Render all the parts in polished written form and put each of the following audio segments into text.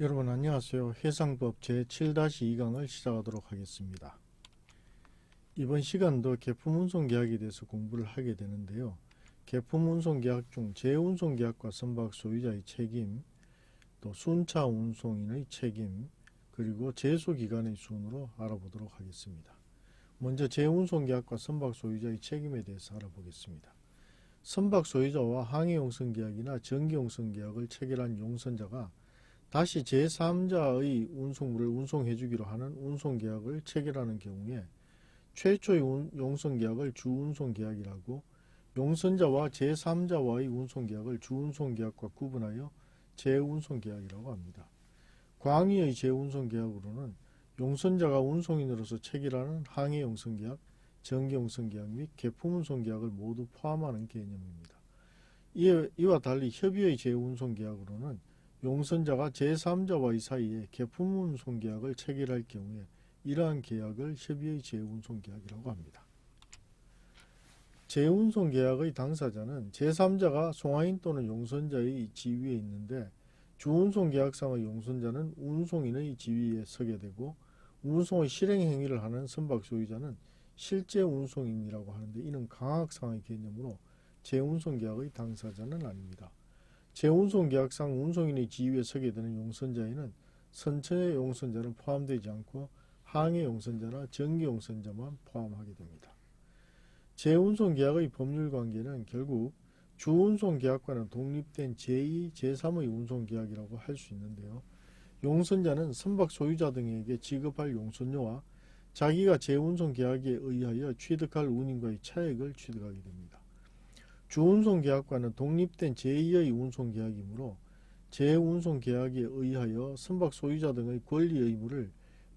여러분 안녕하세요. 해상법 제7-2강을 시작하도록 하겠습니다. 이번 시간도 계품운송계약에 대해서 공부를 하게 되는데요. 계품운송계약 중 제운송계약과 선박 소유자의 책임, 또 순차 운송인의 책임, 그리고 제소기간의 순으로 알아보도록 하겠습니다. 먼저 제운송계약과 선박 소유자의 책임에 대해서 알아보겠습니다. 선박 소유자와 항해용선계약이나 전기용선계약을 체결한 용선자가 다시 제3자의 운송물을 운송해주기로 하는 운송계약을 체결하는 경우에 최초의 용선계약을 주운송계약이라고, 용선자와 제3자와의 운송계약을 주운송계약과 구분하여 제운송계약이라고 합니다. 광의의 제운송계약으로는 용선자가 운송인으로서 체결하는 항해용선계약, 전기용선계약 및 계품운송계약을 모두 포함하는 개념입니다. 이와 달리 협의의 제운송계약으로는 용선자가 제3자와의 사이에 계품운송계약을 체결할 경우에 이러한 계약을 협의의 제운송계약이라고 합니다. 제운송계약의 당사자는 제3자가 송화인 또는 용선자의 지위에 있는데, 주운송계약상의 용선자는 운송인의 지위에 서게 되고, 운송의 실행행위를 하는 선박 소유자는 실제 운송인이라고 하는데, 이는 강학상의 개념으로 제운송계약의 당사자는 아닙니다. 제운송계약상 운송인의 지위에 서게 되는 용선자에는 선처의 용선자는 포함되지 않고 항해 용선자나 전기 용선자만 포함하게 됩니다. 제운송계약의 법률관계는 결국 주운송계약과는 독립된 제2, 제3의 운송계약이라고 할 수 있는데요. 용선자는 선박 소유자 등에게 지급할 용선료와 자기가 제운송계약에 의하여 취득할 운임과의 차액을 취득하게 됩니다. 주운송계약과는 독립된 제2의 운송계약이므로 제운송계약에 의하여 선박 소유자 등의 권리 의무를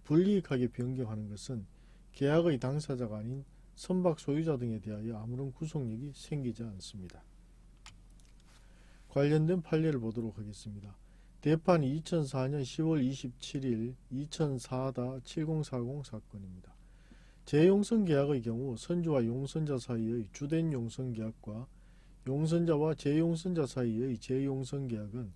불이익하게 변경하는 것은 계약의 당사자가 아닌 선박 소유자 등에 대하여 아무런 구속력이 생기지 않습니다. 관련된 판례를 보도록 하겠습니다. 대판 2004년 10월 27일 2004-7040 사건입니다. 제용선계약의 경우 선주와 용선자 사이의 주된 용선계약과 용선자와 제용선자 사이의 제용선계약은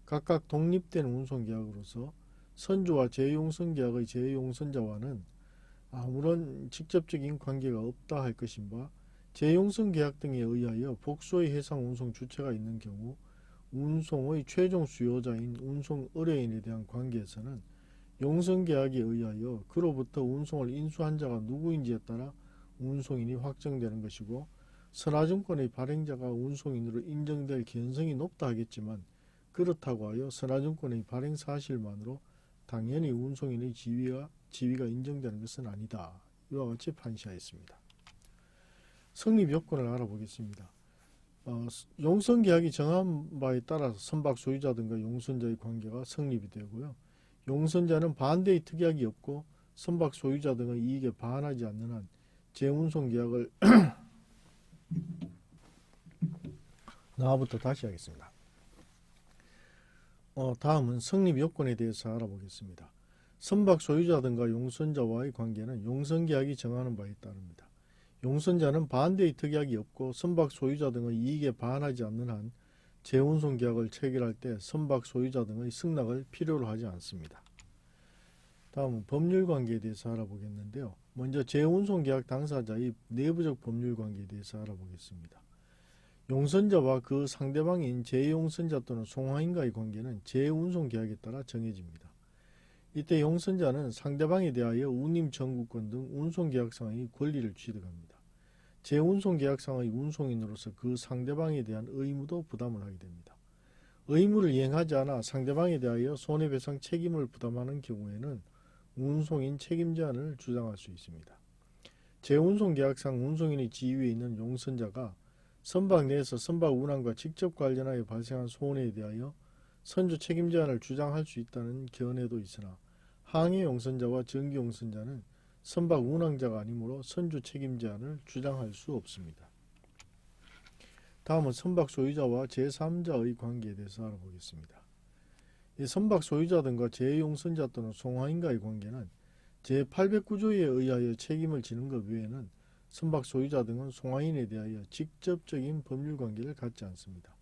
각각 독립된 운송계약으로서 선주와 제용선계약의 제용선자와는 아무런 직접적인 관계가 없다 할 것인 바, 제용선계약 등에 의하여 복수의 해상 운송 주체가 있는 경우 운송의 최종 수요자인 운송 의뢰인에 대한 관계에서는 용선계약에 의하여 그로부터 운송을 인수한 자가 누구인지에 따라 운송인이 확정되는 것이고, 선화증권의 발행자가 운송인으로 인정될 개연성이 높다 하겠지만, 그렇다고 하여 선화증권의 발행 사실만으로 당연히 운송인의 지위가 인정되는 것은 아니다. 이와 같이 판시하였습니다. 성립 요건을 알아보겠습니다. 용선계약이 정한 바에 따라서 선박 소유자 등과 용선자의 관계가 성립이 되고요. 용선자는 반대의 특약이 없고 선박 소유자 등의 이익에 반하지 않는 한 제운송계약을 나부터 다시 하겠습니다. 다음은 성립 요건에 대해서 알아보겠습니다. 선박 소유자 등과 용선자와의 관계는 용선계약이 정하는 바에 따릅니다. 용선자는 반대의 특약이 없고 선박 소유자 등의 이익에 반하지 않는 한 제운송계약을 체결할 때 선박 소유자 등의 승낙을 필요로 하지 않습니다. 다음은 법률관계에 대해서 알아보겠는데요. 먼저 제운송계약 당사자의 내부적 법률관계에 대해서 알아보겠습니다. 용선자와 그 상대방인 제용선자 또는 송화인과의 관계는 제운송계약에 따라 정해집니다. 이때 용선자는 상대방에 대하여 운임 청구권 등 운송계약상의 권리를 취득합니다. 제운송계약상의 운송인으로서 그 상대방에 대한 의무도 부담을 하게 됩니다. 의무를 이행하지 않아 상대방에 대하여 손해배상 책임을 부담하는 경우에는 운송인 책임 제한을 주장할 수 있습니다. 제운송계약상 운송인의 지위에 있는 용선자가 선박 내에서 선박 운항과 직접 관련하여 발생한 손해에 대하여 선주 책임 제한을 주장할 수 있다는 견해도 있으나, 항해 용선자와 전기 용선자는 선박 운항자가 아니므로 선주 책임 제한을 주장할 수 없습니다. 다음은 선박 소유자와 제3자의 관계에 대해서 알아보겠습니다. 이 선박 소유자 등과 제용선자 또는 송화인과의 관계는 제809조에 의하여 책임을 지는 것 외에는 선박 소유자 등은 송화인에 대하여 직접적인 법률관계를 갖지 않습니다.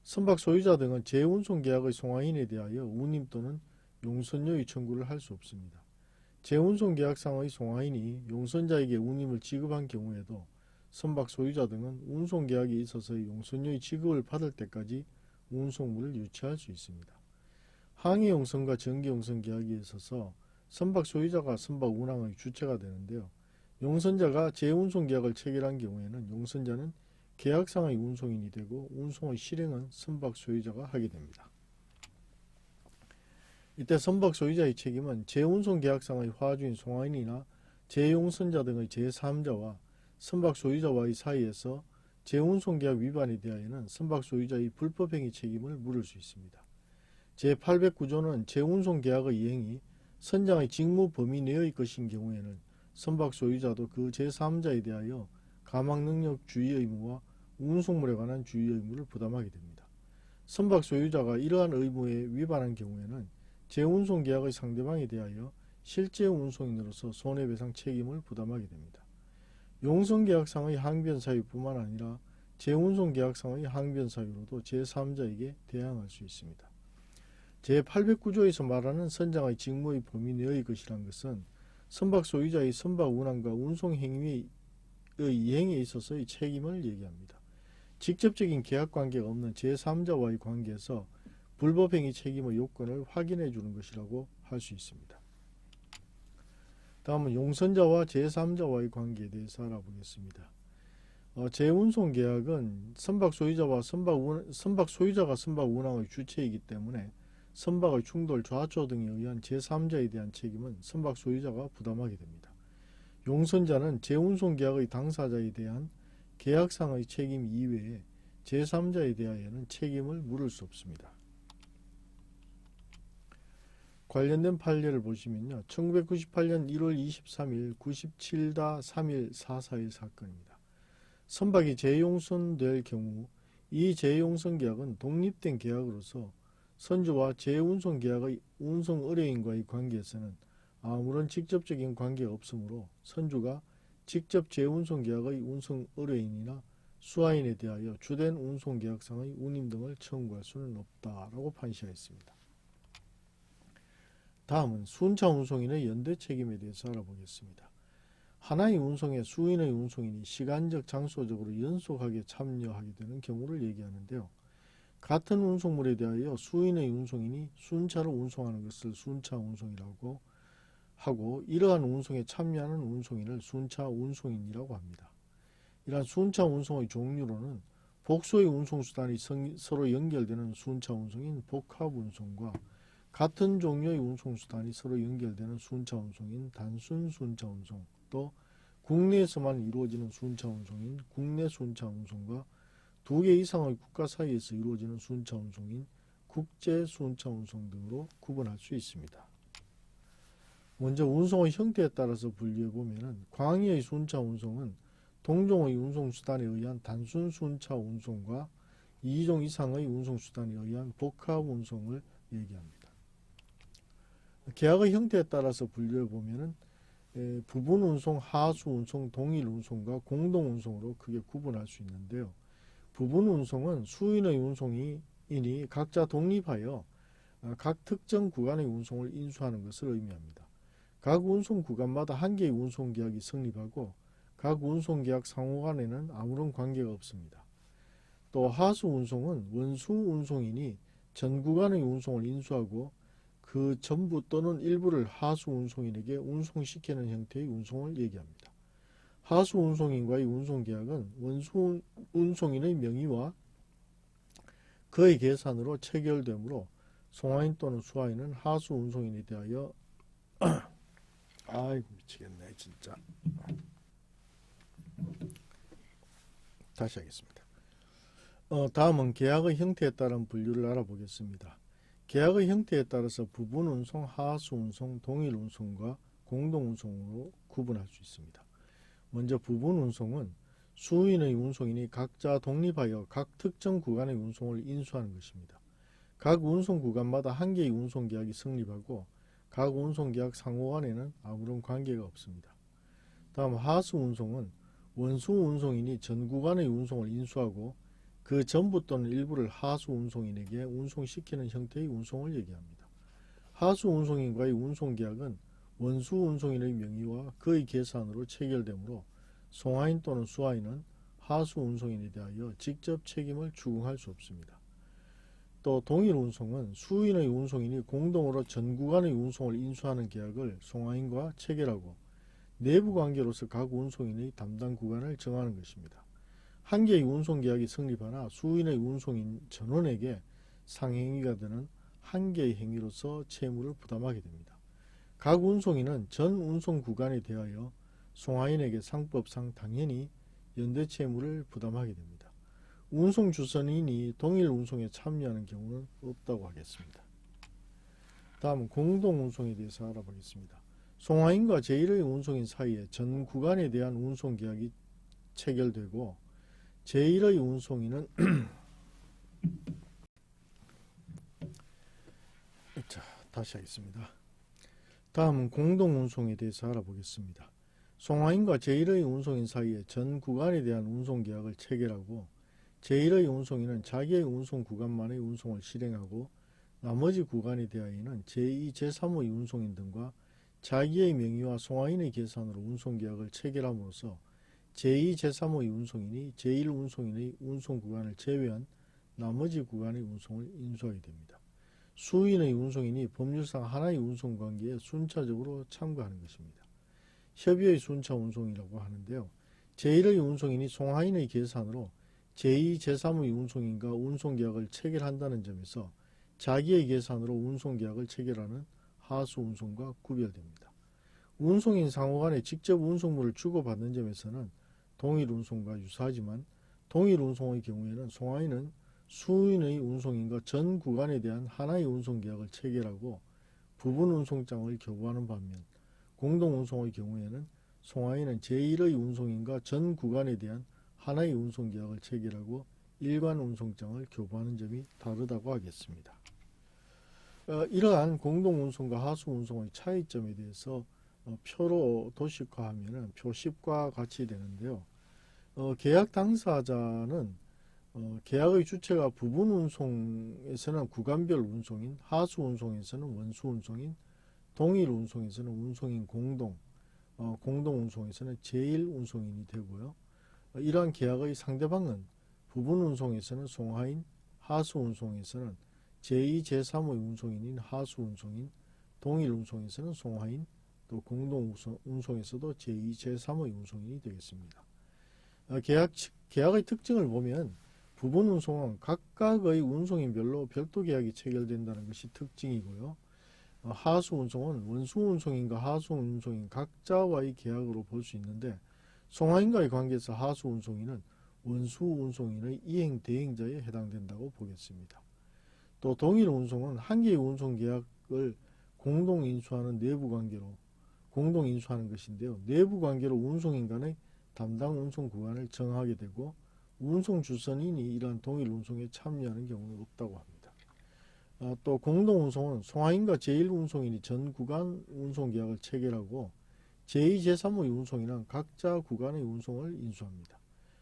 선박 소유자 등은 제운송계약의 송화인에 대하여 운임 또는 용선료의 청구를 할 수 없습니다. 재운송 계약상의 송화인이 용선자에게 운임을 지급한 경우에도 선박 소유자 등은 운송 계약에 있어서의 용선료의 지급을 받을 때까지 운송물을 유치할 수 있습니다. 항해용선과 전기용선 계약에 있어서 선박 소유자가 선박 운항의 주체가 되는데요. 용선자가 재운송 계약을 체결한 경우에는 용선자는 계약상의 운송인이 되고 운송의 실행은 선박 소유자가 하게 됩니다. 이때 선박 소유자의 책임은 재운송 계약상의 화주인 송화인이나 재용선자 등의 제3자와 선박 소유자와의 사이에서 재운송 계약 위반에 대하여는 선박 소유자의 불법행위 책임을 물을 수 있습니다. 제809조는 재운송 계약의 이행이 선장의 직무 범위 내의 것인 경우에는 선박 소유자도 그 제3자에 대하여 가망능력 주의 의무와 운송물에 관한 주의 의무를 부담하게 됩니다. 선박 소유자가 이러한 의무에 위반한 경우에는 재운송 계약의 상대방에 대하여 실제 운송인으로서 손해배상 책임을 부담하게 됩니다. 용선계약상의 항변 사유뿐만 아니라 재운송 계약상의 항변 사유로도 제3자에게 대항할 수 있습니다. 제809조에서 말하는 선장의 직무의 범위 내의 것이란 것은 선박 소유자의 선박 운항과 운송 행위의 이행에 있어서의 책임을 얘기합니다. 직접적인 계약 관계가 없는 제3자와의 관계에서 불법행위 책임의 요건을 확인해 주는 것이라고 할 수 있습니다. 다음은 용선자와 제3자와의 관계에 대해서 알아보겠습니다. 재운송 계약은 선박 소유자가 선박 운항의 주체이기 때문에 선박의 충돌, 좌초 등에 의한 제3자에 대한 책임은 선박 소유자가 부담하게 됩니다. 용선자는 재운송 계약의 당사자에 대한 계약상의 책임 이외에 제3자에 대하여는 책임을 물을 수 없습니다. 관련된 판례를 보시면요. 1998년 1월 23일 97-3144의 사건입니다. 선박이 재용선될 경우 이 재용선 계약은 독립된 계약으로서 선주와 재운송 계약의 운송 의뢰인과의 관계에서는 아무런 직접적인 관계가 없으므로 선주가 직접 재운송 계약의 운송 의뢰인이나 수하인에 대하여 주된 운송 계약상의 운임 등을 청구할 수는 없다라고 판시하였습니다. 다음은 순차 운송인의 연대 책임에 대해서 알아보겠습니다. 하나의 운송에 수인의 운송인이 시간적, 장소적으로 연속하게 참여하게 되는 경우를 얘기하는데요. 같은 운송물에 대하여 수인의 운송인이 순차로 운송하는 것을 순차 운송이라고 하고 이러한 운송에 참여하는 운송인을 순차 운송인이라고 합니다. 이러한 순차 운송의 종류로는 복수의 운송수단이 서로 연결되는 순차 운송인 복합 운송과 같은 종류의 운송수단이 서로 연결되는 순차 운송인 단순 순차 운송, 또 국내에서만 이루어지는 순차 운송인 국내 순차 운송과 두 개 이상의 국가 사이에서 이루어지는 순차 운송인 국제 순차 운송 등으로 구분할 수 있습니다. 먼저 운송의 형태에 따라서 분류해 보면 광의의 순차 운송은 동종의 운송수단에 의한 단순 순차 운송과 2종 이상의 운송수단에 의한 복합 운송을 얘기합니다. 계약의 형태에 따라서 분류해 보면 부분 운송, 하수 운송, 동일 운송과 공동 운송으로 크게 구분할 수 있는데요. 부분 운송은 수인의 운송인이 각자 독립하여 각 특정 구간의 운송을 인수하는 것을 의미합니다. 각 운송 구간마다 한 개의 운송 계약이 성립하고 각 운송 계약 상호 간에는 아무런 관계가 없습니다. 또 하수 운송은 원수 운송인이 전 구간의 운송을 인수하고 그 전부 또는 일부를 하수 운송인에게 운송시키는 형태의 운송을 얘기합니다. 하수 운송인과의 운송 계약은 원수 운송인의 명의와 그의 계산으로 체결되므로 송화인 또는 수화인은 하수 운송인에 대하여 아이고 미치겠네 진짜. 다시 하겠습니다. 다음은 계약의 형태에 따른 분류를 알아보겠습니다. 계약의 형태에 따라서 부분 운송, 하수 운송, 동일 운송과 공동 운송으로 구분할 수 있습니다. 먼저 부분 운송은 수인의 운송인이 각자 독립하여 각 특정 구간의 운송을 인수하는 것입니다. 각 운송 구간마다 한 개의 운송 계약이 성립하고 각 운송 계약 상호 간에는 아무런 관계가 없습니다. 다음 하수 운송은 원수 운송인이 전 구간의 운송을 인수하고 그 전부 또는 일부를 하수 운송인에게 운송시키는 형태의 운송을 얘기합니다. 하수 운송인과의 운송계약은 원수 운송인의 명의와 그의 계산으로 체결되므로 송하인 또는 수하인은 하수 운송인에 대하여 직접 책임을 추궁할 수 없습니다. 또 동일 운송은 수인의 운송인이 공동으로 전 구간의 운송을 인수하는 계약을 송하인과 체결하고 내부 관계로서 각 운송인의 담당 구간을 정하는 것입니다. 한 개의 운송계약이 성립하나 수인의 운송인 전원에게 상행위가 되는 한 개의 행위로서 채무를 부담하게 됩니다. 각 운송인은 전 운송 구간에 대하여 송하인에게 상법상 당연히 연대 채무를 부담하게 됩니다. 운송 주선인이 동일 운송에 참여하는 경우는 없다고 하겠습니다. 다음은 공동 운송에 대해서 알아보겠습니다. 송하인과 제1의 운송인 사이에 전 구간에 대한 운송 계약이 체결되고 제1의 운송인은 자, 다시 하겠습니다. 다음은 공동 운송에 대해서 알아보겠습니다. 송하인과 제1의 운송인 사이에 전 구간에 대한 운송 계약을 체결하고 제1의 운송인은 자기의 운송 구간만의 운송을 실행하고 나머지 구간에 대하여는 제2, 제3의 운송인 등과 자기의 명의와 송하인의 계산으로 운송 계약을 체결함으로써 제2, 제3의 운송인이 제1 운송인의 운송 구간을 제외한 나머지 구간의 운송을 인수하게 됩니다. 수인의 운송인이 법률상 하나의 운송 관계에 순차적으로 참가하는 것입니다. 협의의 순차 운송이라고 하는데요. 제1의 운송인이 송하인의 계산으로 제2, 제3의 운송인과 운송계약을 체결한다는 점에서 자기의 계산으로 운송계약을 체결하는 하수 운송과 구별됩니다. 운송인 상호 간에 직접 운송물을 주고받는 점에서는 동일 운송과 유사하지만 동일 운송의 경우에는 송하인은 수인의 운송인과 전 구간에 대한 하나의 운송계약을 체결하고 부분 운송장을 교부하는 반면 공동 운송의 경우에는 송하인은 제1의 운송인과 전 구간에 대한 하나의 운송계약을 체결하고 일관 운송장을 교부하는 점이 다르다고 하겠습니다. 이러한 공동 운송과 하수 운송의 차이점에 대해서 표로 도식화하면 표 10과 같이 되는데요. 계약 당사자는 계약의 주체가 부분 운송에서는 구간별 운송인, 하수 운송에서는 원수 운송인, 동일 운송에서는 운송인 공동, 공동 운송에서는 제1 운송인이 되고요. 이러한 계약의 상대방은 부분 운송에서는 송하인, 하수 운송에서는 제2, 제3의 운송인인 하수 운송인, 동일 운송에서는 송하인, 또 공동 운송에서도 제2, 제3의 운송인이 되겠습니다. 계약의 특징을 보면 부분 운송은 각각의 운송인별로 별도 계약이 체결된다는 것이 특징이고요. 하수 운송은 원수 운송인과 하수 운송인 각자와의 계약으로 볼 수 있는데 송하인과의 관계에서 하수 운송인은 원수 운송인의 이행 대행자에 해당된다고 보겠습니다. 또 동일 운송은 한 개의 운송 계약을 공동 인수하는 내부 관계로 공동 인수하는 것인데요. 내부 관계로 운송인 간의 담당 운송 구간을 정하게 되고 운송 주선인이 이러한 동일 운송에 참여하는 경우는 없다고 합니다. 또 공동 운송은 송하인과 제1 운송인이 전 구간 운송 계약을 체결하고 제2, 제3의 운송인은 각자 구간의 운송을 인수합니다.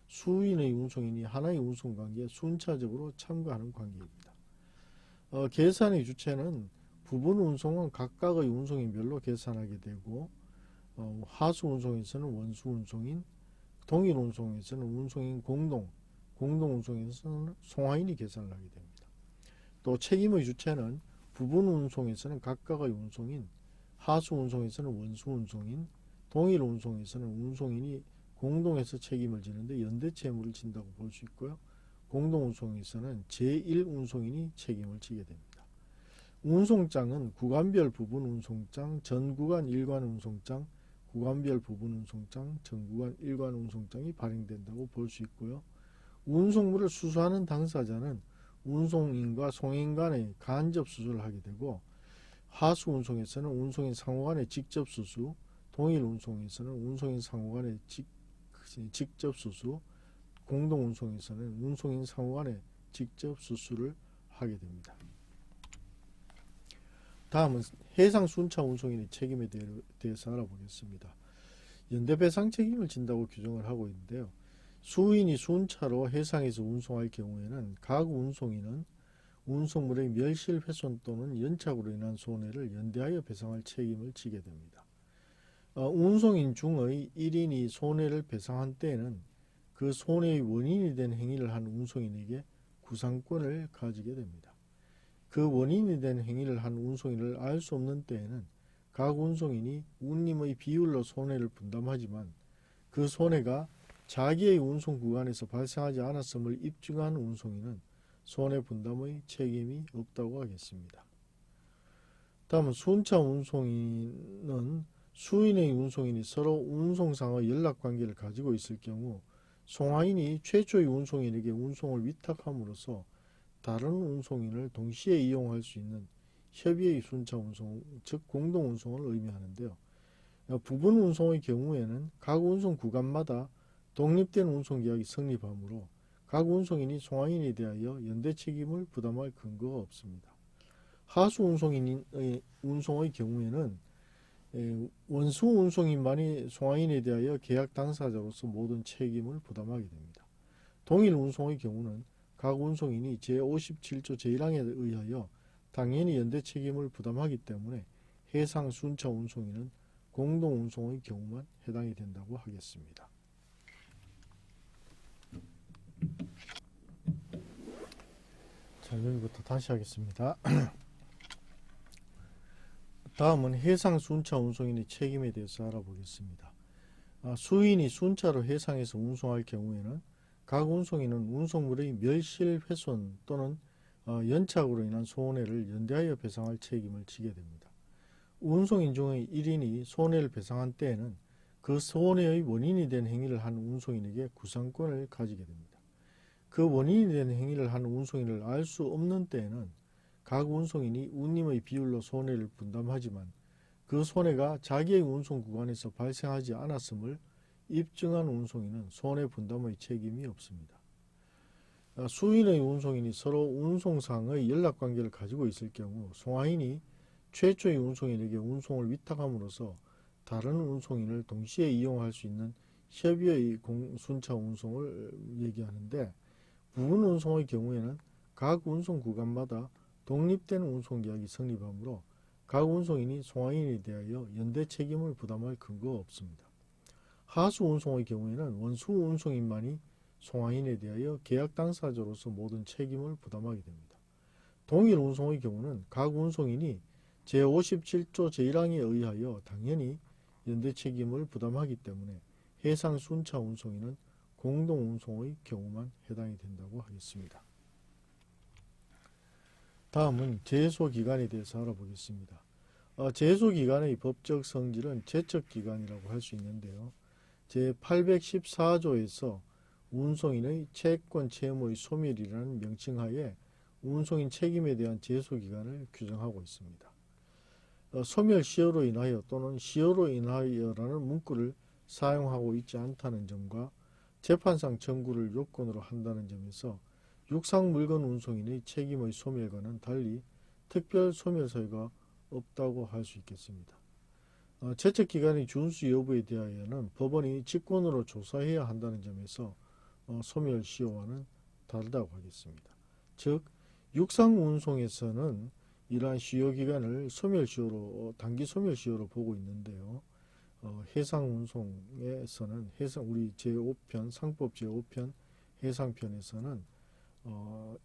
수인의 운송인이 하나의 운송 관계에 순차적으로 참가하는 관계입니다. 계산의 주체는 부분 운송은 각각의 운송인별로 계산하게 되고 하수 운송에서는 원수 운송인, 동일 운송에서는 운송인 공동 운송에서는 송하인이 계산을 하게 됩니다. 또 책임의 주체는 부분 운송에서는 각각의 운송인, 하수 운송에서는 원수 운송인, 동일 운송에서는 운송인이 공동해서 책임을 지는데 연대 채무를 진다고 볼 수 있고요. 공동 운송에서는 제1 운송인이 책임을 지게 됩니다. 운송장은 구간별 부분 운송장, 전 구간 일관 운송장, 구간별 부분 운송장, 전 구간 일관 운송장이 발행된다고 볼 수 있고요. 운송물을 수수하는 당사자는 운송인과 송인 간의 간접 수수를 하게 되고 하수 운송에서는 운송인 상호 간의 직접 수수, 동일 운송에서는 운송인 상호 간의 직접 수수, 공동 운송에서는 운송인 상호 간의 직접 수수를 하게 됩니다. 다음은 해상 순차 운송인의 책임에 대해서 알아보겠습니다. 연대 배상 책임을 진다고 규정을 하고 있는데요. 수인이 순차로 해상에서 운송할 경우에는 각 운송인은 운송물의 멸실훼손 또는 연착으로 인한 손해를 연대하여 배상할 책임을 지게 됩니다. 운송인 중의 1인이 손해를 배상한 때에는 그 손해의 원인이 된 행위를 한 운송인에게 구상권을 가지게 됩니다. 그 원인이 된 행위를 한 운송인을 알 수 없는 때에는 각 운송인이 운임의 비율로 손해를 분담하지만 그 손해가 자기의 운송 구간에서 발생하지 않았음을 입증한 운송인은 손해 분담의 책임이 없다고 하겠습니다. 다음은 순차 운송인은 수인의 운송인이 서로 운송상의 연락관계를 가지고 있을 경우 송화인이 최초의 운송인에게 운송을 위탁함으로써 다른 운송인을 동시에 이용할 수 있는 협의의 순차 운송, 즉 공동 운송을 의미하는데요. 부분 운송의 경우에는 각 운송 구간마다 독립된 운송계약이 성립하므로 각 운송인이 송화인에 대하여 연대 책임을 부담할 근거가 없습니다. 하수 운송인의 운송의 경우에는 원수 운송인만이 송화인에 대하여 계약 당사자로서 모든 책임을 부담하게 됩니다. 동일 운송의 경우는 각 운송인이 제57조 제1항에 의하여 당연히 연대 책임을 부담하기 때문에 해상 순차 운송인은 공동 운송의 경우만 해당이 된다고 하겠습니다. 자, 여기부터 다시 하겠습니다. 다음은 해상 순차 운송인의 책임에 대해서 알아보겠습니다. 수인이 순차로 해상에서 운송할 경우에는 각 운송인은 운송물의 멸실, 훼손 또는 연착으로 인한 손해를 연대하여 배상할 책임을 지게 됩니다. 운송인 중의 1인이 손해를 배상한 때에는 그 손해의 원인이 된 행위를 한 운송인에게 구상권을 가지게 됩니다. 그 원인이 된 행위를 한 운송인을 알 수 없는 때에는 각 운송인이 운임의 비율로 손해를 분담하지만 그 손해가 자기의 운송 구간에서 발생하지 않았음을 입증한 운송인은 손해 분담의 책임이 없습니다. 수인의 운송인이 서로 운송상의 연락관계를 가지고 있을 경우 송화인이 최초의 운송인에게 운송을 위탁함으로써 다른 운송인을 동시에 이용할 수 있는 협의의 순차 운송을 얘기하는데, 부분 운송의 경우에는 각 운송 구간마다 독립된 운송계약이 성립하므로 각 운송인이 송화인에 대하여 연대 책임을 부담할 근거가 없습니다. 하수 운송의 경우에는 원수 운송인만이 송화인에 대하여 계약 당사자로서 모든 책임을 부담하게 됩니다. 동일 운송의 경우는 각 운송인이 제57조 제1항에 의하여 당연히 연대 책임을 부담하기 때문에 해상 순차 운송인은 공동 운송의 경우만 해당이 된다고 하겠습니다. 다음은 제소기간에 대해서 알아보겠습니다. 제소기간의 법적 성질은 제척기간이라고 할 수 있는데요. 제814조에서 운송인의 채권 채무의 소멸이라는 명칭하에 운송인 책임에 대한 제소기간을 규정하고 있습니다. 소멸시효로 인하여 또는 시효로 인하여라는 문구를 사용하고 있지 않다는 점과 재판상 청구를 요건으로 한다는 점에서 육상물건 운송인의 책임의 소멸과는 달리 특별 소멸 사유가 없다고 할 수 있겠습니다. 제척기간의 준수 여부에 대하여는 법원이 직권으로 조사해야 한다는 점에서 소멸시효와는 다르다고 하겠습니다. 즉, 육상운송에서는 이러한 시효기간을 소멸시효로, 단기 소멸시효로 보고 있는데요. 해상운송에서는 우리 제5편 상법 제5편 해상편에서는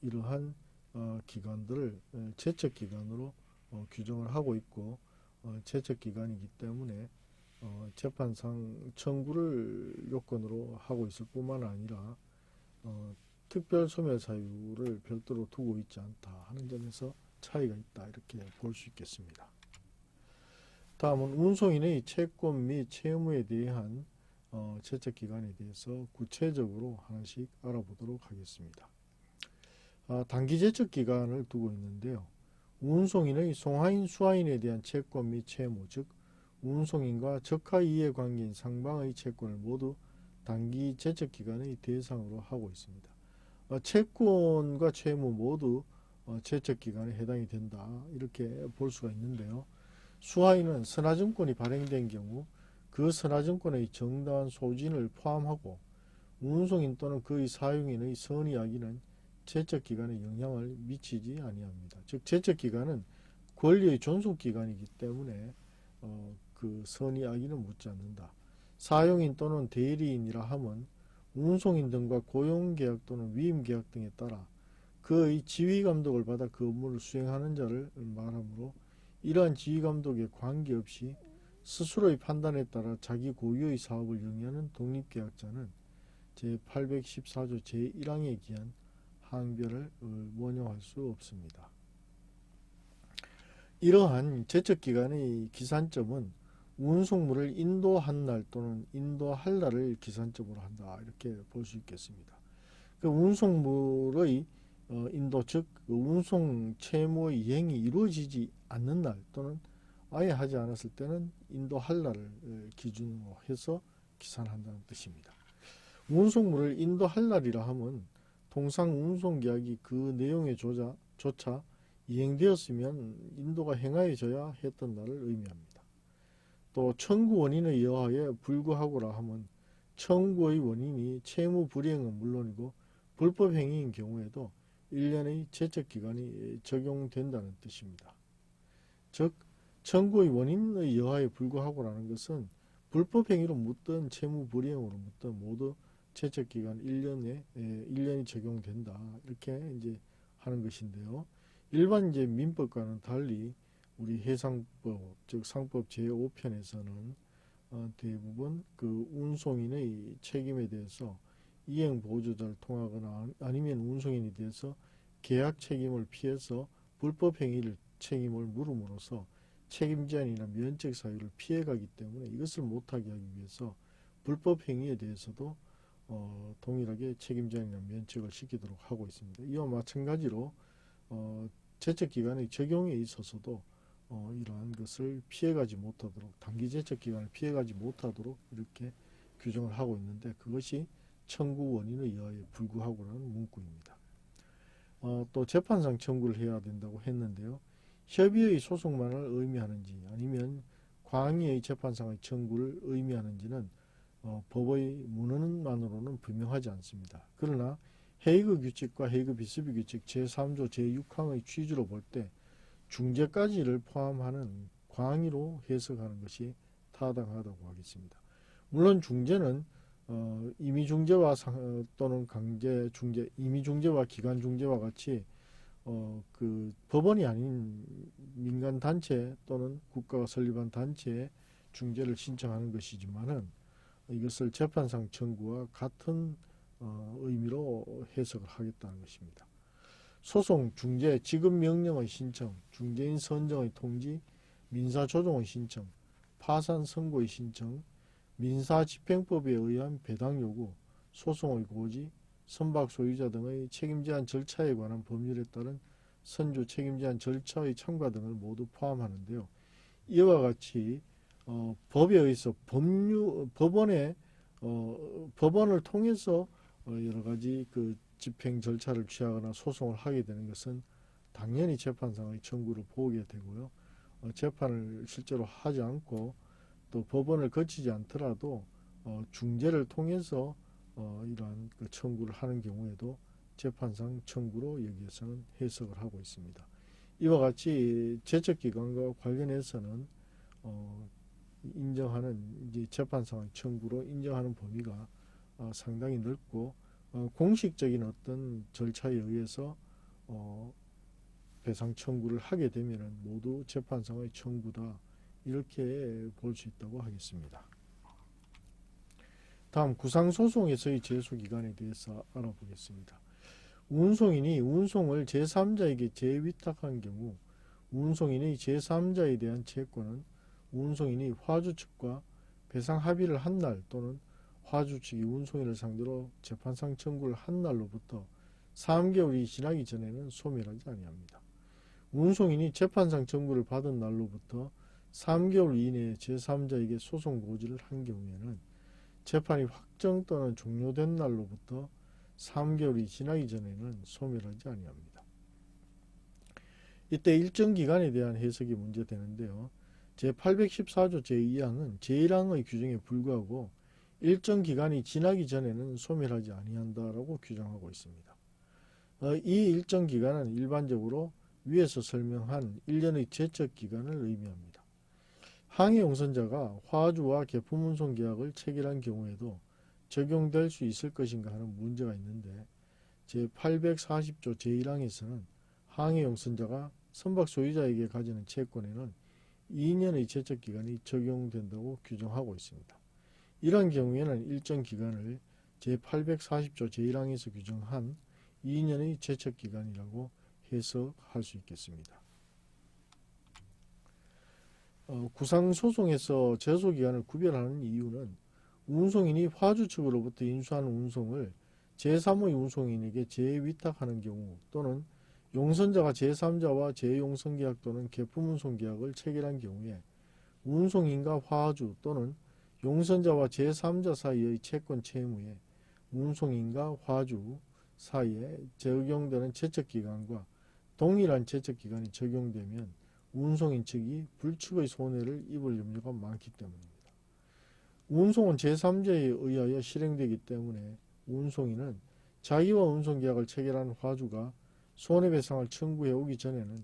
이러한 기간들을 제척기간으로 규정을 하고 있고, 제척기간이기 때문에 재판상 청구를 요건으로 하고 있을 뿐만 아니라 특별 소멸 사유를 별도로 두고 있지 않다 하는 점에서 차이가 있다, 이렇게 볼 수 있겠습니다. 다음은 운송인의 채권 및 채무에 대한 제척기간에 대해서 구체적으로 하나씩 알아보도록 하겠습니다. 단기 제척기간을 두고 있는데요. 운송인의 송화인, 수화인에 대한 채권 및 채무, 즉 운송인과 적하 이해관계인 상방의 채권을 모두 단기 제척기간의 대상으로 하고 있습니다. 채권과 채무 모두 제척기간에 해당이 된다, 이렇게 볼 수가 있는데요. 수화인은 선화증권이 발행된 경우 그 선화증권의 정당한 소진을 포함하고 운송인 또는 그의 사용인의 선의 악의는 제척기간에 영향을 미치지 아니합니다. 즉 제척기간은 권리의 존속기간이기 때문에 그 선의 악의는 묻지 않는다. 사용인 또는 대리인이라 함은 운송인 등과 고용계약 또는 위임계약 등에 따라 그의 지휘감독을 받아 그 업무를 수행하는 자를 말하므로 이러한 지휘감독에 관계없이 스스로의 판단에 따라 자기 고유의 사업을 영위하는 독립계약자는 제814조 제1항에 기한 항별을 원용할 수 없습니다. 이러한 제척기간의 기산점은 운송물을 인도한 날 또는 인도할 날을 기산점으로 한다. 이렇게 볼 수 있겠습니다. 그 운송물의 인도, 즉 운송 채무의 이행이 이루어지지 않는 날 또는 아예 하지 않았을 때는 인도할 날을 기준으로 해서 기산한다는 뜻입니다. 운송물을 인도할 날이라 함은 통상 운송계약이 그 내용에 조차 이행되었으면 인도가 행하여져야 했던 날을 의미합니다. 또 청구 원인에 의하여 불구하고라 함은 청구의 원인이 채무 불이행은 물론이고 불법 행위인 경우에도 1년의 제척기간이 적용된다는 뜻입니다. 즉 청구의 원인에 의하여 불구하고라는 것은 불법 행위로 묻든 채무 불이행으로 묻든 모두 제척기간 1년이 적용된다. 이렇게 이제 하는 것인데요. 일반 이제 민법과는 달리 우리 해상법, 즉 상법 제5편에서는 대부분 그 운송인의 책임에 대해서 이행 보조자를 통하거나 아니면 운송인에 대해서 계약 책임을 피해서 불법 행위를 책임을 물음으로써 책임 제한이나 면책 사유를 피해가기 때문에 이것을 못하게 하기 위해서 불법 행위에 대해서도 동일하게 책임 제한이나 면책을 시키도록 하고 있습니다. 이와 마찬가지로 제척기간의 적용에 있어서도 이러한 것을 피해가지 못하도록 단기 제척기간을 피해가지 못하도록 이렇게 규정을 하고 있는데 그것이 청구 원인에 의하여 불구하고라는 문구입니다. 또 재판상 청구를 해야 된다고 했는데요. 협의의 소송만을 의미하는지 아니면 광의의 재판상의 청구를 의미하는지는 법의 문헌만으로는 분명하지 않습니다. 그러나 헤이그 규칙과 헤이그 비스비 규칙 제3조 제6항의 취지로 볼 때 중재까지를 포함하는 광의로 해석하는 것이 타당하다고 하겠습니다. 물론 중재는 임의중재와 또는 강제중재, 임의중재와 기간중재와 같이 그 법원이 아닌 민간단체 또는 국가가 설립한 단체에 중재를 신청하는 것이지만은 이것을 재판상 청구와 같은 의미로 해석을 하겠다는 것입니다. 소송, 중재, 지급명령의 신청, 중재인 선정의 통지, 민사조정의 신청, 파산 선고의 신청, 민사집행법에 의한 배당 요구, 소송의 고지, 선박 소유자 등의 책임제한 절차에 관한 법률에 따른 선주 책임제한 절차의 첨가 등을 모두 포함하는데요. 이와 같이 법에 의해서 법원을 통해서 여러 가지 그 집행 절차를 취하거나 소송을 하게 되는 것은 당연히 재판상의 청구를 보게 되고요. 재판을 실제로 하지 않고 또 법원을 거치지 않더라도 중재를 통해서 이러한 그 청구를 하는 경우에도 재판상 청구로 여기에서는 해석을 하고 있습니다. 이와 같이 제척기간과 관련해서는 인정하는 이제 재판상의 청구로 인정하는 범위가 상당히 넓고 공식적인 어떤 절차에 의해서 배상 청구를 하게 되면은 모두 재판상의 청구다 이렇게 볼 수 있다고 하겠습니다. 다음 구상소송에서의 제소기간에 대해서 알아보겠습니다. 운송인이 운송을 제3자에게 재위탁한 경우 운송인의 제3자에 대한 채권은 운송인이 화주 측과 배상 합의를 한 날 또는 화주 측이 운송인을 상대로 재판상 청구를 한 날로부터 3개월이 지나기 전에는 소멸하지 아니합니다. 운송인이 재판상 청구를 받은 날로부터 3개월 이내에 제3자에게 소송 고지를 한 경우에는 재판이 확정 또는 종료된 날로부터 3개월이 지나기 전에는 소멸하지 아니합니다. 이때 일정 기간에 대한 해석이 문제되는데요. 제814조 제2항은 제1항의 규정에 불구하고 일정 기간이 지나기 전에는 소멸하지 아니한다라고 규정하고 있습니다. 이 일정 기간은 일반적으로 위에서 설명한 1년의 제척 기간을 의미합니다. 항해 용선자가 화주와 개품 운송 계약을 체결한 경우에도 적용될 수 있을 것인가 하는 문제가 있는데 제840조 제1항에서는 항해 용선자가 선박 소유자에게 가지는 채권에는 2년의 제척 기간이 적용된다고 규정하고 있습니다. 이런 경우에는 일정 기간을 제840조 제1항에서 규정한 2년의 제척 기간이라고 해석할 수 있겠습니다. 구상소송에서 제소기간을 구별하는 이유는 운송인이 화주 측으로부터 인수한 운송을 제3의 운송인에게 재위탁하는 경우 또는 용선자가 제3자와 재용선계약 또는 개품운송계약을 체결한 경우에 운송인과 화주 또는 용선자와 제3자 사이의 채권 채무에 운송인과 화주 사이에 적용되는 제척기간과 동일한 제척기간이 적용되면 운송인 측이 불측의 손해를 입을 염려가 많기 때문입니다. 운송은 제3자에 의하여 실행되기 때문에 운송인은 자기와 운송계약을 체결한 화주가 손해배상을 청구해 오기 전에는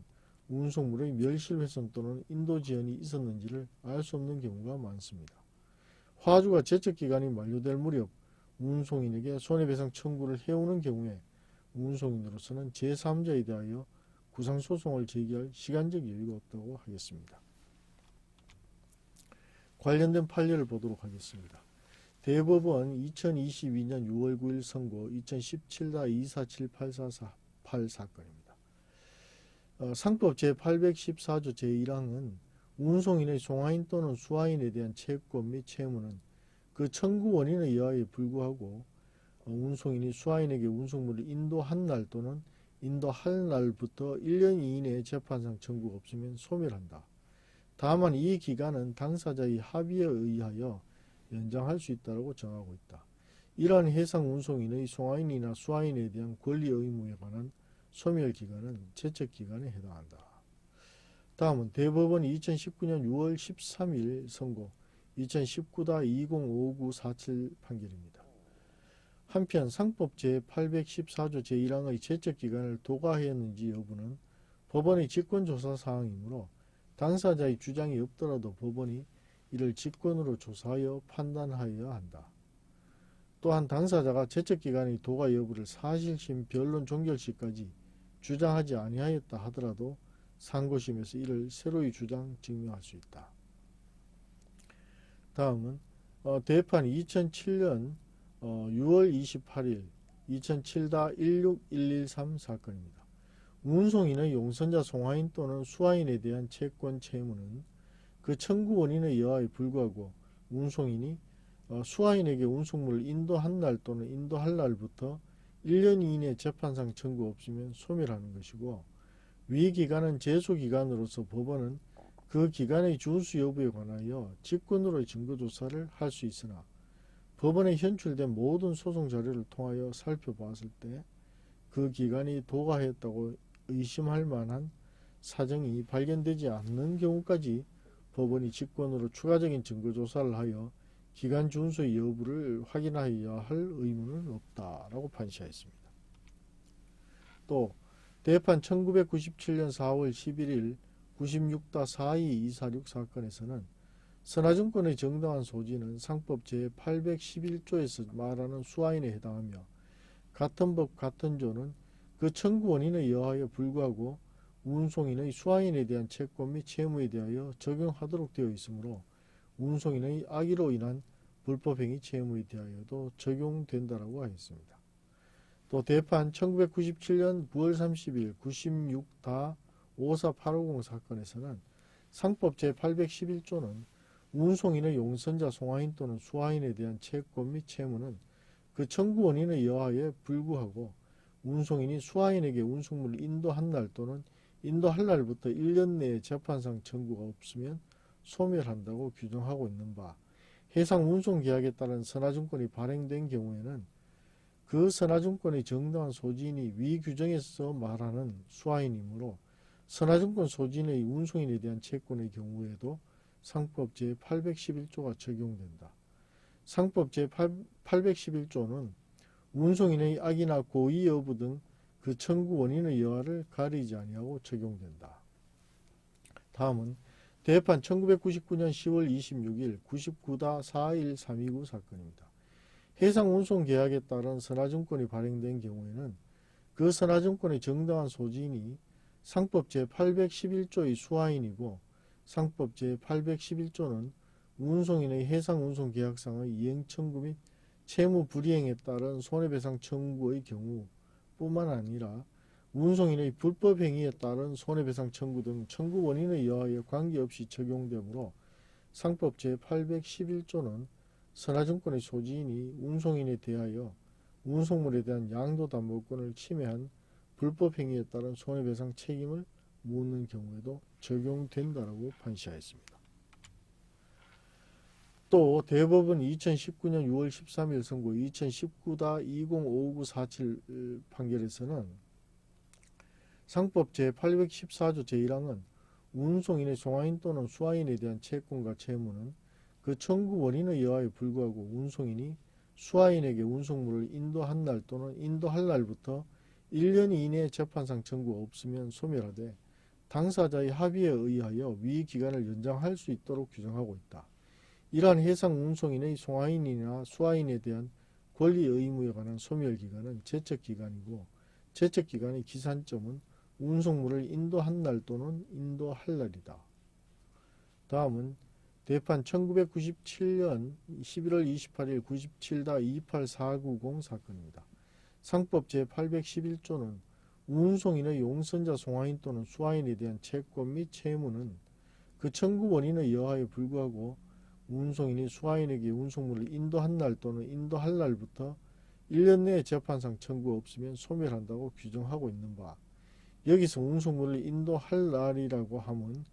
운송물의 멸실훼손 또는 인도지연이 있었는지를 알 수 없는 경우가 많습니다. 화주가 제척기간이 만료될 무렵 운송인에게 손해배상 청구를 해오는 경우에 운송인으로서는 제3자에 대하여 구상소송을 제기할 시간적 여유가 없다고 하겠습니다. 관련된 판례를 보도록 하겠습니다. 대법원 2022년 6월 9일 선고 2017-2478448 사건입니다. 상법 제814조 제1항은 운송인의 송화인 또는 수화인에 대한 채권 및 채무는 그 청구 원인에 의하여 불구하고 운송인이 수화인에게 운송물을 인도한 날 또는 인도할 날부터 1년 이내에 재판상 청구가 없으면 소멸한다. 다만 이 기간은 당사자의 합의에 의하여 연장할 수 있다고 정하고 있다. 이러한 해상 운송인의 송화인이나 수화인에 대한 권리 의무에 관한 소멸 기간은 제척 기간에 해당한다. 다음은 대법원 2019년 6월 13일 선고 2019-205947 판결입니다. 한편 상법 제814조 제1항의 제척 기간을 도과하였는지 여부는 법원의 직권조사 사항이므로 당사자의 주장이 없더라도 법원이 이를 직권으로 조사하여 판단하여야 한다. 또한 당사자가 제척기간의 도과 여부를 사실심 변론 종결 시까지 주장하지 아니하였다 하더라도 상고심에서 이를 새로이 주장 증명할 수 있다. 다음은 대판 2007년 6월 28일 2007-16113 사건입니다. 운송인의 용선자 송화인 또는 수화인에 대한 채권 채무는 그 청구 원인에 의하여 불구하고 운송인이 수화인에게 운송물을 인도한 날 또는 인도할 날부터 1년 이내 재판상 청구 없으면 소멸하는 것이고 위 기간은 제소기간으로서 법원은 그 기간의 준수 여부에 관하여 직권으로의 증거조사를 할 수 있으나 법원에 현출된 모든 소송 자료를 통하여 살펴보았을 때 그 기간이 도과하였다고 의심할 만한 사정이 발견되지 않는 경우까지 법원이 직권으로 추가적인 증거조사를 하여 기간 준수의 여부를 확인하여야 할 의무는 없다라고 판시하였습니다. 또 대판 1997년 4월 11일 96-42246 사건에서는 선화증권의 정당한 소지는 상법 제811조에서 말하는 수화인에 해당하며 같은 법 같은 조는 그 청구 원인에 의하여 불구하고 운송인의 수화인에 대한 채권 및 채무에 대하여 적용하도록 되어 있으므로 운송인의 악의로 인한 불법행위 채무에 대하여도 적용된다라고 하였습니다. 또 대판 1997년 9월 30일 96-54850 사건에서는 상법 제811조는 운송인의 용선자 송화인 또는 수화인에 대한 채권 및 채무는 그 청구 원인에 의하여 불구하고 운송인이 수화인에게 운송물을 인도한 날 또는 인도할 날부터 1년 내에 재판상 청구가 없으면 소멸한다고 규정하고 있는 바 해상 운송계약에 따른 선화증권이 발행된 경우에는 그 선화증권의 정당한 소지인이 위 규정에서 말하는 수화인이므로 선화증권 소지인의 운송인에 대한 채권의 경우에도 상법 제811조가 적용된다. 상법 제811조는 운송인의 악의나 고의 여부 등 그 청구 원인의 여하를 가리지 아니하고 적용된다. 다음은 대판 1999년 10월 26일 99-41329 사건입니다. 해상운송계약에 따른 선화증권이 발행된 경우에는 그 선화증권의 정당한 소지인이 상법 제811조의 수하인이고 상법 제811조는 운송인의 해상운송계약상의 이행청구 및 채무불이행에 따른 손해배상 청구의 경우 뿐만 아니라 운송인의 불법행위에 따른 손해배상 청구 등 청구 원인의 여하에 관계없이 적용되므로 상법 제811조는 선화증권의 소지인이 운송인에 대하여 운송물에 대한 양도담보권을 침해한 불법행위에 따른 손해배상 책임을 묻는 경우에도 적용된다라고 판시하였습니다. 또 대법원 2019년 6월 13일 선고 2019-205947 판결에서는 상법 제814조 제1항은 운송인의 송화인 또는 수하인에 대한 채권과 채무는 그 청구 원인의 여하에 불구하고 운송인이 수하인에게 운송물을 인도한 날 또는 인도할 날부터 1년 이내에 재판상 청구가 없으면 소멸하되 당사자의 합의에 의하여 위 기간을 연장할 수 있도록 규정하고 있다. 이러한 해상 운송인의 송화인이나 수하인에 대한 권리 의무에 관한 소멸기간은 제척기간이고 제척기간의 기산점은 운송물을 인도한 날 또는 인도할 날이다. 다음은 대판 1997년 11월 28일 97-28490 사건입니다. 상법 제811조는 운송인의 용선자 송화인 또는 수하인에 대한 채권 및 채무는 그 청구 원인의 여하에 불구하고 운송인이 수하인에게 운송물을 인도한 날 또는 인도할 날부터 1년 내에 재판상 청구가 없으면 소멸한다고 규정하고 있는 바, 여기서 운송물을 인도할 날이라고 함은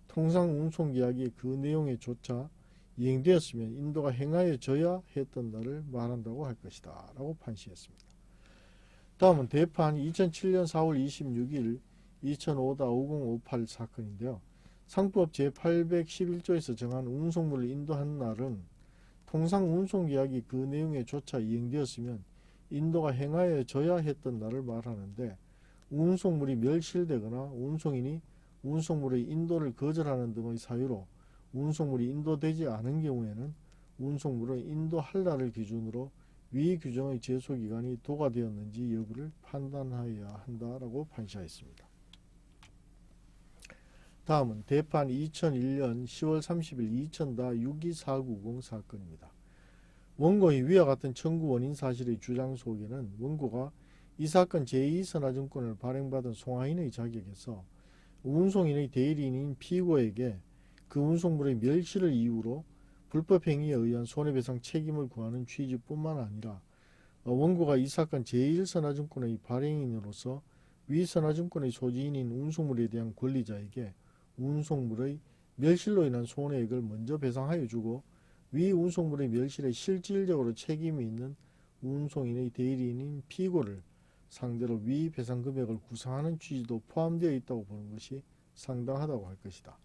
통상 운송계약이 그 내용에 조차 이행되었으면 인도가 행하여져야 했던 날을 말한다고 할 것이다 라고 판시했습니다. 다음은 대판 2007년 4월 26일 2005-5058 사건인데요. 상법 제811조에서 정한 운송물을 인도한 날은 통상 운송계약이 그 내용에 조차 이행되었으면 인도가 행하여져야 했던 날을 말하는데, 운송물이 멸실되거나 운송인이 운송물의 인도를 거절하는 등의 사유로 운송물이 인도되지 않은 경우에는 운송물을 인도할 날을 기준으로 위 규정의 제소기간이 도과되었는지 여부를 판단하여야 한다라고 판시하였습니다. 다음은 대판 2001년 10월 30일 2000-62490 사건입니다. 원고의 위와 같은 청구 원인 사실의 주장 속에는 원고가 이 사건 제2선화증권을 발행받은 송화인의 자격에서 운송인의 대리인인 피고에게 그 운송물의 멸실을 이유로 불법행위에 의한 손해배상 책임을 구하는 취지뿐만 아니라 원고가 이 사건 제1선화증권의 발행인으로서 위 선화증권의 소지인인 운송물에 대한 권리자에게 운송물의 멸실로 인한 손해액을 먼저 배상하여 주고 위 운송물의 멸실에 실질적으로 책임이 있는 운송인의 대리인인 피고를 상대로 위 배상 금액을 구상하는 취지도 포함되어 있다고 보는 것이 상당하다고 할 것이다.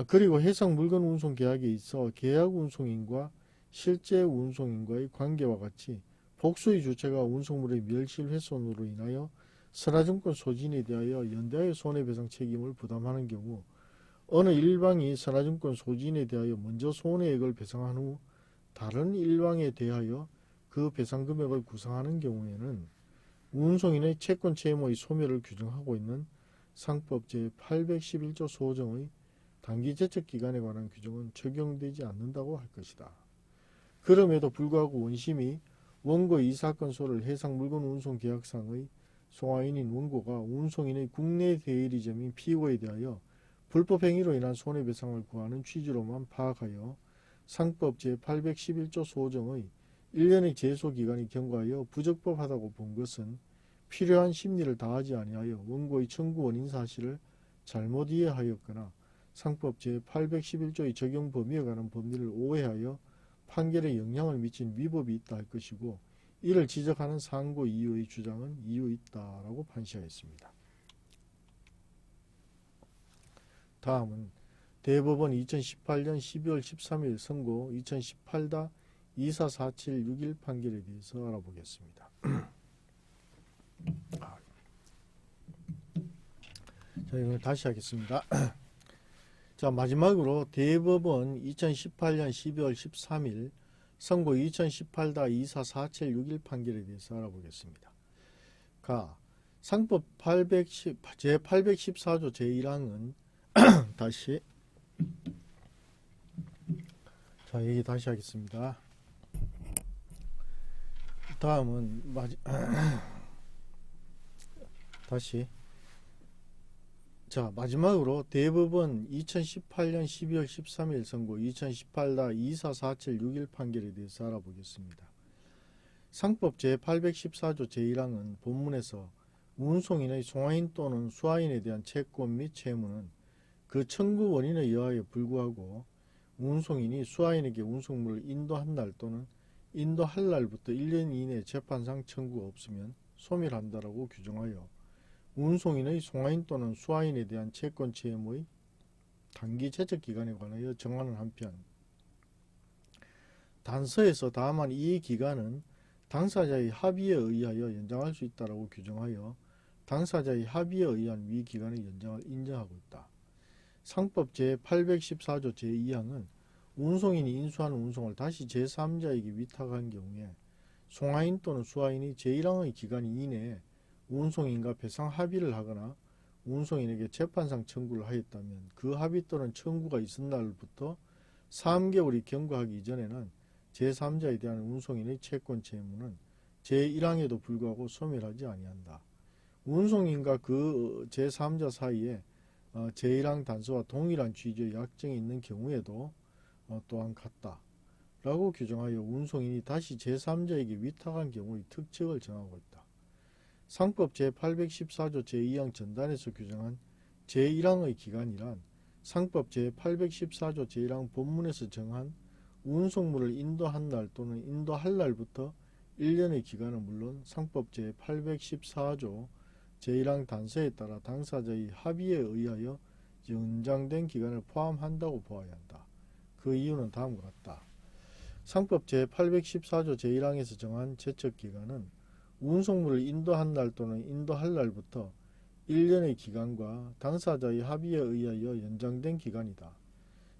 그리고 해상 물건 운송 계약에 있어 계약 운송인과 실제 운송인과의 관계와 같이 복수의 주체가 운송물의 멸실 훼손으로 인하여 선화증권 소지인에 대하여 연대하여 손해배상 책임을 부담하는 경우 어느 일방이 선화증권 소지인에 대하여 먼저 손해액을 배상한 후 다른 일방에 대하여 그 배상 금액을 구상하는 경우에는 운송인의 채권 채무의 소멸을 규정하고 있는 상법 제811조 소정의 단기 제척 기간에 관한 규정은 적용되지 않는다고 할 것이다. 그럼에도 불구하고 원심이 원고의 이 사건소를 해상물건 운송계약상의 송화인인 원고가 운송인의 국내 대리점인 피고에 대하여 불법행위로 인한 손해배상을 구하는 취지로만 파악하여 상법 제811조 소정의 1년의 제소기간이 경과하여 부적법하다고 본 것은 필요한 심리를 다하지 아니하여 원고의 청구 원인 사실을 잘못 이해하였거나 상법 제811조의 적용 범위에 관한 법리를 오해하여 판결에 영향을 미친 위법이 있다 할 것이고, 이를 지적하는 상고 이유의 주장은 이유 있다라고 판시하였습니다. 다음은 대법원 2018년 12월 13일 선고 2018-244761 판결에 대해서 알아보겠습니다. 자, 이걸 다시 하겠습니다. 자, 마지막으로 대법원 2018년 12월 13일 선고 2018-244761 판결에 대해서 알아보겠습니다. 가 상법 제814조 제1항은 다시 자, 얘기 다시 하겠습니다. 다음은 다시 자, 마지막으로 대법원 2018년 12월 13일 선고 2018-244761 판결에 대해서 알아보겠습니다. 상법 제814조 제1항은 본문에서 운송인의 송화인 또는 수화인에 대한 채권 및 채무는 그 청구 원인에 의하여 불구하고 운송인이 수화인에게 운송물을 인도한 날 또는 인도할 날부터 1년 이내에 재판상 청구가 없으면 소멸한다라고 규정하여 운송인의 송화인 또는 수화인에 대한 채권 채무의 단기 채적 기간에 관하여 정하는 한편 단서에서 다만 이 기간은 당사자의 합의에 의하여 연장할 수 있다라고 규정하여 당사자의 합의에 의한 위 기간의 연장을 인정하고 있다. 상법 제814조 제2항은 운송인이 인수한 운송을 다시 제3자에게 위탁한 경우에 송화인 또는 수화인이 제1항의 기간 이내에 운송인과 배상 합의를 하거나 운송인에게 재판상 청구를 하였다면 그 합의 또는 청구가 있은 날부터 3개월이 경과하기 이전에는 제3자에 대한 운송인의 채권 채무는 제1항에도 불구하고 소멸하지 아니한다. 운송인과 그 제3자 사이에 제1항 단서와 동일한 취지의 약정이 있는 경우에도 또한 같다. 라고 규정하여 운송인이 다시 제3자에게 위탁한 경우의 특징을 정하고 있다. 상법 제814조 제2항 전단에서 규정한 제1항의 기간이란 상법 제814조 제1항 본문에서 정한 운송물을 인도한 날 또는 인도할 날부터 1년의 기간은 물론 상법 제814조 제1항 단서에 따라 당사자의 합의에 의하여 연장된 기간을 포함한다고 보아야 한다. 그 이유는 다음과 같다. 상법 제814조 제1항에서 정한 제척기간은 운송물을 인도한 날 또는 인도할 날부터 1년의 기간과 당사자의 합의에 의하여 연장된 기간이다.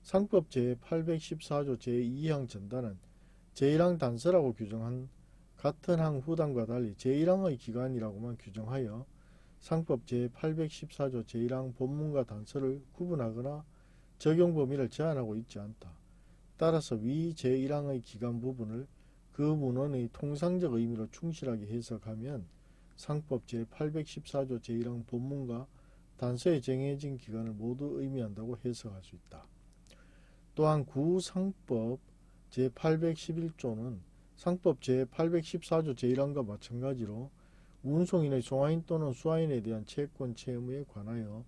상법 제814조 제2항 전단은 제1항 단서라고 규정한 같은 항 후단과 달리 제1항의 기간이라고만 규정하여 상법 제814조 제1항 본문과 단서를 구분하거나 적용 범위를 제한하고 있지 않다. 따라서 위 제1항의 기간 부분을 그 문헌의 통상적 의미로 충실하게 해석하면 상법 제814조 제1항 본문과 단서에 정해진 기간을 모두 의미한다고 해석할 수 있다. 또한 구상법 제811조는 상법 제814조 제1항과 마찬가지로 운송인의 송화인 또는 수화인에 대한 채권 채무에 관하여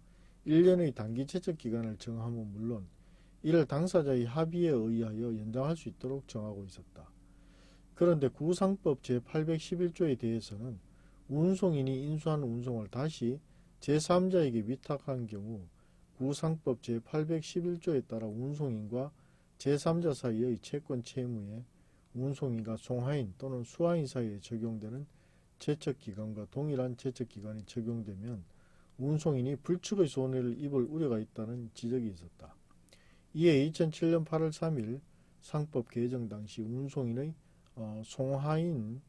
1년의 단기 채적 기간을 정함은 물론 이를 당사자의 합의에 의하여 연장할 수 있도록 정하고 있었다. 그런데 구상법 제811조에 대해서는 운송인이 인수한 운송을 다시 제3자에게 위탁한 경우 구상법 제811조에 따라 운송인과 제3자 사이의 채권 채무에 운송인과 송화인 또는 수화인 사이에 적용되는 제척기간과 동일한 제척기간이 적용되면 운송인이 불측의 손해를 입을 우려가 있다는 지적이 있었다. 이에 2007년 8월 3일 상법 개정 당시 운송인의 송화인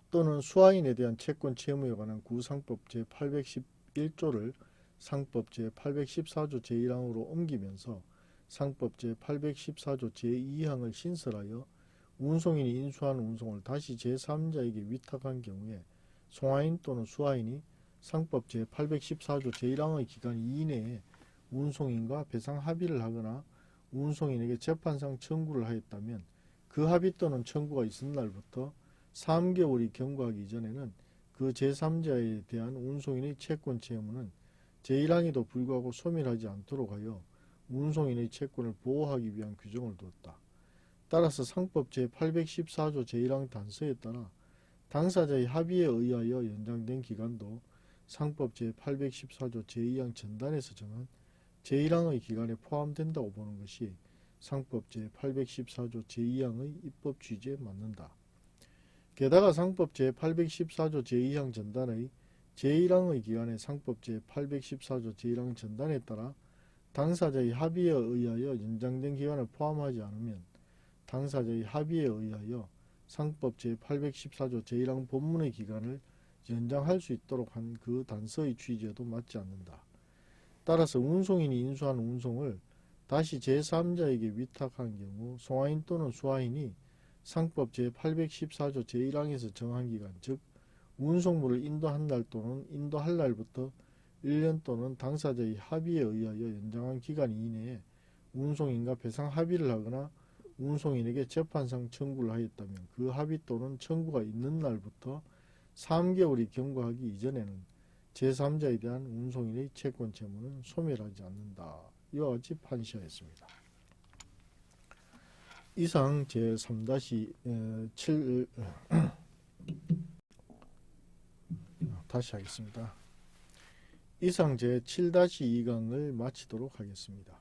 또는 수화인에 대한 채권 채무에 관한 구상법 제811조를 상법 제814조 제1항으로 옮기면서 상법 제814조 제2항을 신설하여 운송인이 인수한 운송을 다시 제3자에게 위탁한 경우에 송화인 또는 수화인이 상법 제814조 제1항의 기간 이내에 운송인과 배상 합의를 하거나 운송인에게 재판상 청구를 하였다면 그 합의 또는 청구가 있은 날부터 3개월이 경과하기 이전에는 그 제3자에 대한 운송인의 채권 채무는 제1항에도 불구하고 소멸하지 않도록 하여 운송인의 채권을 보호하기 위한 규정을 두었다. 따라서 상법 제814조 제1항 단서에 따라 당사자의 합의에 의하여 연장된 기간도 상법 제814조 제2항 전단에서 정한 제1항의 기간에 포함된다고 보는 것이 상법 제814조 제2항의 입법 취지에 맞는다. 게다가 상법 제814조 제2항 전단의 제1항의 기관의 상법 제814조 제1항 전단에 따라 당사자의 합의에 의하여 연장된 기간을 포함하지 않으면 당사자의 합의에 의하여 상법 제814조 제1항 본문의 기간을 연장할 수 있도록 한 그 단서의 취지에도 맞지 않는다. 따라서 운송인이 인수한 운송을 다시 제3자에게 위탁한 경우 송화인 또는 수화인이 상법 제814조 제1항에서 정한 기간, 즉 운송물을 인도한 날 또는 인도할 날부터 1년 또는 당사자의 합의에 의하여 연장한 기간 이내에 운송인과 배상 합의를 하거나 운송인에게 재판상 청구를 하였다면 그 합의 또는 청구가 있는 날부터 3개월이 경과하기 이전에는 제3자에 대한 운송인의 채권 채무는 소멸하지 않는다. 이와 같이 판시하였습니다. 이상 제3-7 다시 하겠습니다. 이상 제7-2강을 마치도록 하겠습니다.